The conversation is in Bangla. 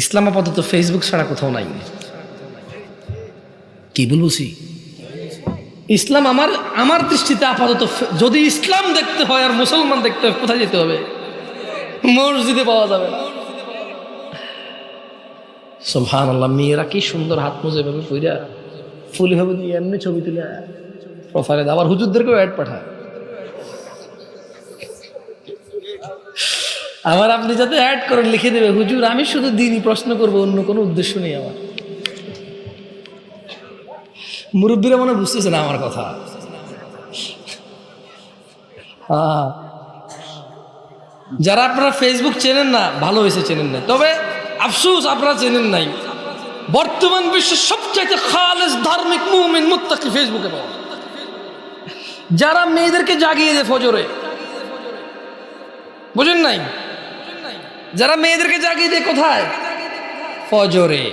ইসলাম আপাতত ফেসবুক ছাড়া কোথাও নাই। কি বলছি, ইসলাম আমার আমার দৃষ্টিতে আপাতত যদি ইসলাম দেখতে হয় আর মুসলমান দেখতে হয়, কোথায় যেতে হবে? মসজিদে পাওয়া যাবে না। সুবহানাল্লাহ, মেয়েরা কি সুন্দর হাত মোজা এভাবে কইরা ফুল ভাবে দিয়ে এমনি ছবি তুলে প্রোফাইলে দেয়, আবার হুজুরদেরকেও অ্যাড পাঠায়। আবার আপনি যাতে অ্যাড করেন লিখে দেবে, হুজুর আমি শুধু দিনই প্রশ্ন করব, অন্য কোনো উদ্দেশ্য নেই আমার। মুরব্বীরা মনে বুঝতেছে না আমার কথা। যারা আপনারা ফেসবুক চেনেন না, ভালো হয়েছে চেনেন না, তবে আফসোস আপনারা চেনেন নাই। বর্তমান বিশ্বের সবচাইতে খালেস ধার্মিক মুমিন মুত্তাকি ফেসবুকে পাওয়া। যারা মেয়েদেরকে জাগিয়ে দেয় ফজরে, বুঝেন নাই? যারা মেয়েদেরকে জাগিয়ে দেয় কোথায়? ফজরে।